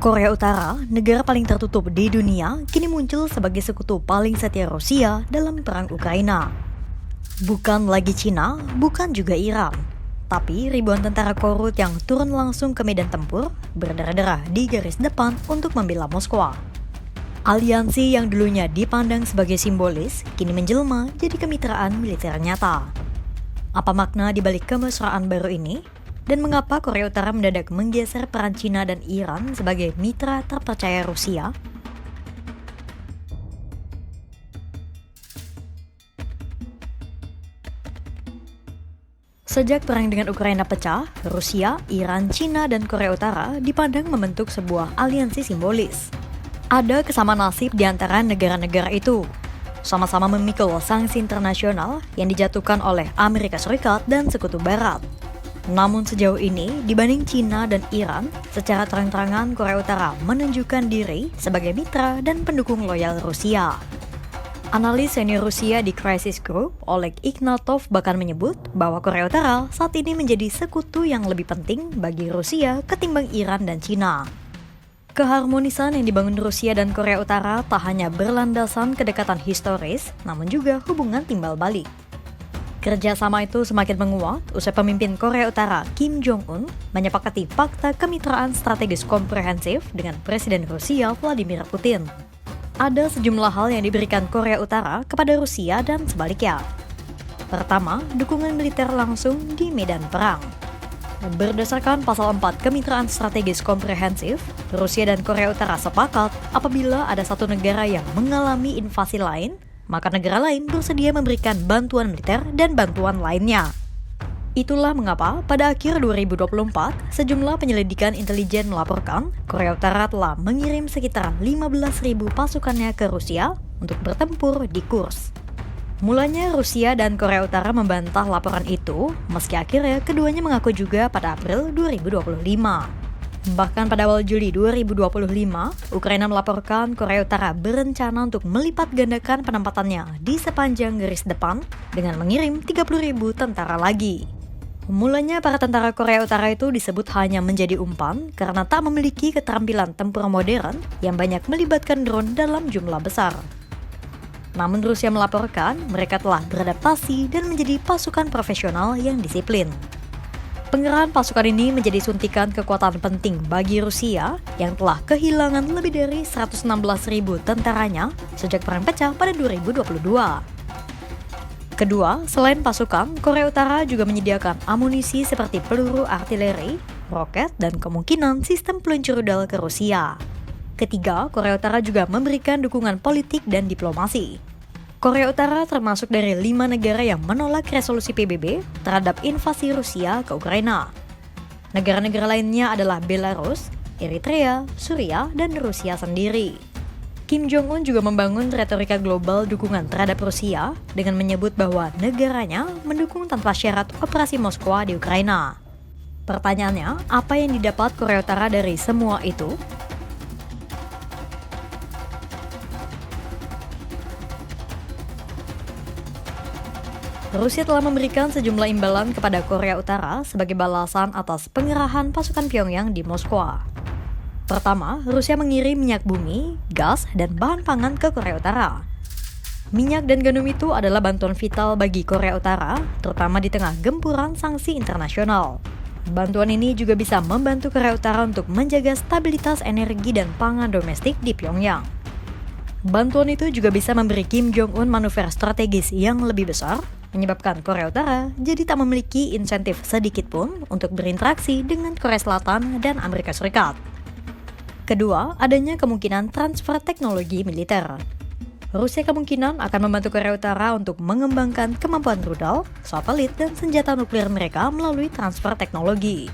Korea Utara, negara paling tertutup di dunia, kini muncul sebagai sekutu paling setia Rusia dalam perang Ukraina. Bukan lagi Cina, bukan juga Iran, tapi ribuan tentara Korut yang turun langsung ke medan tempur berdarah-darah di garis depan untuk membela Moskwa. Aliansi yang dulunya dipandang sebagai simbolis, kini menjelma jadi kemitraan militer nyata. Apa makna di balik kemesraan baru ini? Dan mengapa Korea Utara mendadak menggeser peran Cina dan Iran sebagai mitra terpercaya Rusia? Sejak perang dengan Ukraina pecah, Rusia, Iran, Cina, dan Korea Utara dipandang membentuk sebuah aliansi simbolis. Ada kesamaan nasib di antara negara-negara itu. Sama-sama memikul sanksi internasional yang dijatuhkan oleh Amerika Serikat dan Sekutu Barat. Namun sejauh ini, dibanding Cina dan Iran, secara terang-terangan Korea Utara menunjukkan diri sebagai mitra dan pendukung loyal Rusia. Analis senior Rusia di Crisis Group, Oleg Ignatov bahkan menyebut bahwa Korea Utara saat ini menjadi sekutu yang lebih penting bagi Rusia ketimbang Iran dan Cina. Keharmonisan yang dibangun Rusia dan Korea Utara tak hanya berlandasan kedekatan historis, namun juga hubungan timbal balik. Kerjasama itu semakin menguat usai pemimpin Korea Utara Kim Jong-un menyepakati fakta kemitraan strategis komprehensif dengan Presiden Rusia Vladimir Putin. Ada sejumlah hal yang diberikan Korea Utara kepada Rusia dan sebaliknya. Pertama, dukungan militer langsung di medan perang. Berdasarkan pasal 4 kemitraan strategis komprehensif, Rusia dan Korea Utara sepakat apabila ada satu negara yang mengalami invasi lain, maka negara lain bersedia memberikan bantuan militer dan bantuan lainnya. Itulah mengapa pada akhir 2024, sejumlah penyelidikan intelijen melaporkan Korea Utara telah mengirim sekitar 15.000 pasukannya ke Rusia untuk bertempur di Kursk. Mulanya Rusia dan Korea Utara membantah laporan itu, meski akhirnya keduanya mengaku juga pada April 2025. Bahkan pada awal Juli 2025, Ukraina melaporkan Korea Utara berencana untuk melipat gandakan penempatannya di sepanjang garis depan dengan mengirim 30.000 tentara lagi. Mulanya para tentara Korea Utara itu disebut hanya menjadi umpan karena tak memiliki keterampilan tempur modern yang banyak melibatkan drone dalam jumlah besar. Namun Rusia melaporkan mereka telah beradaptasi dan menjadi pasukan profesional yang disiplin. Pengerahan pasukan ini menjadi suntikan kekuatan penting bagi Rusia yang telah kehilangan lebih dari 116.000 tentaranya sejak perang pecah pada 2022. Kedua, selain pasukan, Korea Utara juga menyediakan amunisi seperti peluru artileri, roket, dan kemungkinan sistem peluncur rudal ke Rusia. Ketiga, Korea Utara juga memberikan dukungan politik dan diplomasi. Korea Utara termasuk dari 5 negara yang menolak resolusi PBB terhadap invasi Rusia ke Ukraina. Negara-negara lainnya adalah Belarus, Eritrea, Suriah, dan Rusia sendiri. Kim Jong-un juga membangun retorika global dukungan terhadap Rusia dengan menyebut bahwa negaranya mendukung tanpa syarat operasi Moskwa di Ukraina. Pertanyaannya, apa yang didapat Korea Utara dari semua itu? Rusia telah memberikan sejumlah imbalan kepada Korea Utara sebagai balasan atas pengerahan pasukan Pyongyang di Moskwa. Pertama, Rusia mengirim minyak bumi, gas, dan bahan pangan ke Korea Utara. Minyak dan gandum itu adalah bantuan vital bagi Korea Utara, terutama di tengah gempuran sanksi internasional. Bantuan ini juga bisa membantu Korea Utara untuk menjaga stabilitas energi dan pangan domestik di Pyongyang. Bantuan itu juga bisa memberi Kim Jong-un manuver strategis yang lebih besar, menyebabkan Korea Utara jadi tak memiliki insentif sedikit pun untuk berinteraksi dengan Korea Selatan dan Amerika Serikat. Kedua, adanya kemungkinan transfer teknologi militer. Rusia kemungkinan akan membantu Korea Utara untuk mengembangkan kemampuan rudal, satelit, dan senjata nuklir mereka melalui transfer teknologi.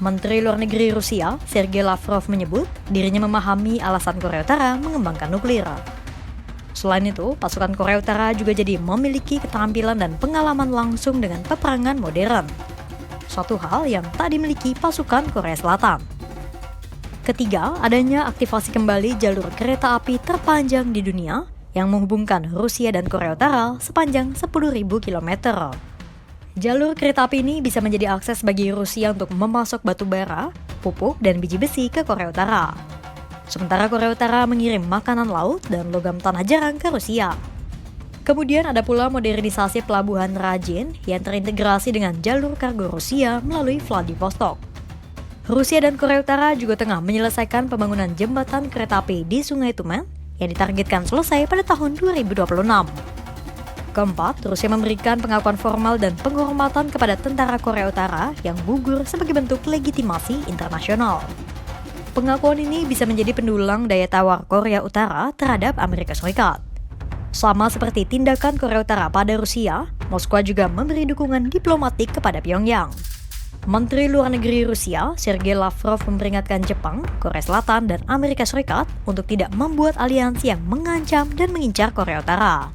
Menteri Luar Negeri Rusia, Sergei Lavrov menyebut dirinya memahami alasan Korea Utara mengembangkan nuklir. Selain itu, pasukan Korea Utara juga jadi memiliki keterampilan dan pengalaman langsung dengan peperangan modern. Suatu hal yang tak dimiliki pasukan Korea Selatan. Ketiga, adanya aktivasi kembali jalur kereta api terpanjang di dunia yang menghubungkan Rusia dan Korea Utara sepanjang 10.000 km. Jalur kereta api ini bisa menjadi akses bagi Rusia untuk memasok batu bara, pupuk dan biji besi ke Korea Utara. Sementara Korea Utara mengirim makanan laut dan logam tanah jarang ke Rusia. Kemudian ada pula modernisasi pelabuhan Rajin yang terintegrasi dengan jalur kargo Rusia melalui Vladivostok. Rusia dan Korea Utara juga tengah menyelesaikan pembangunan jembatan kereta api di Sungai Tumen yang ditargetkan selesai pada tahun 2026. Keempat, Rusia memberikan pengakuan formal dan penghormatan kepada tentara Korea Utara yang gugur sebagai bentuk legitimasi internasional. Pengakuan ini bisa menjadi pendulang daya tawar Korea Utara terhadap Amerika Serikat. Sama seperti tindakan Korea Utara pada Rusia, Moskwa juga memberi dukungan diplomatik kepada Pyongyang. Menteri Luar Negeri Rusia, Sergei Lavrov, memperingatkan Jepang, Korea Selatan, dan Amerika Serikat untuk tidak membuat aliansi yang mengancam dan mengincar Korea Utara.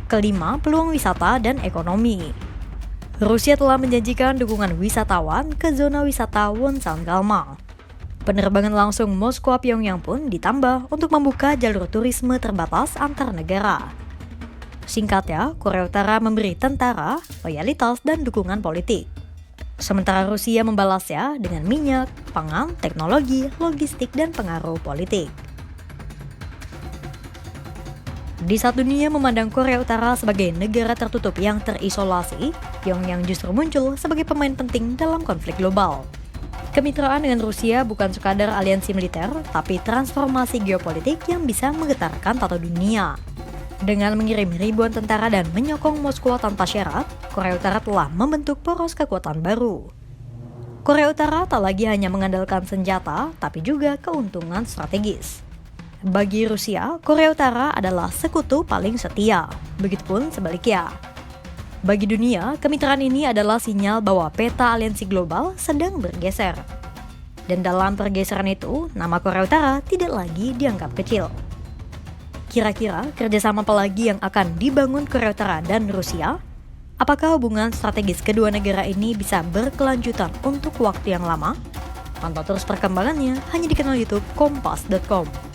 Kelima, peluang wisata dan ekonomi. Rusia telah menjanjikan dukungan wisatawan ke zona wisata Wonsan-Galma. Penerbangan langsung Moskwa-Pyongyang pun ditambah untuk membuka jalur turisme terbatas antar negara. Singkatnya, Korea Utara memberi tentara, loyalitas, dan dukungan politik. Sementara Rusia membalasnya dengan minyak, pangan, teknologi, logistik, dan pengaruh politik. Di saat dunia memandang Korea Utara sebagai negara tertutup yang terisolasi, Pyongyang justru muncul sebagai pemain penting dalam konflik global. Kemitraan dengan Rusia bukan sekadar aliansi militer, tapi transformasi geopolitik yang bisa menggetarkan tata dunia. Dengan mengirim ribuan tentara dan menyokong Moskwa tanpa syarat, Korea Utara telah membentuk poros kekuatan baru. Korea Utara tak lagi hanya mengandalkan senjata, tapi juga keuntungan strategis. Bagi Rusia, Korea Utara adalah sekutu paling setia, begitupun sebaliknya. Bagi dunia, kemitraan ini adalah sinyal bahwa peta aliansi global sedang bergeser. Dan dalam pergeseran itu, nama Korea Utara tidak lagi dianggap kecil. Kira-kira kerjasama apa lagi yang akan dibangun Korea Utara dan Rusia? Apakah hubungan strategis kedua negara ini bisa berkelanjutan untuk waktu yang lama? Pantau terus perkembangannya hanya di kanal YouTube Kompas.com.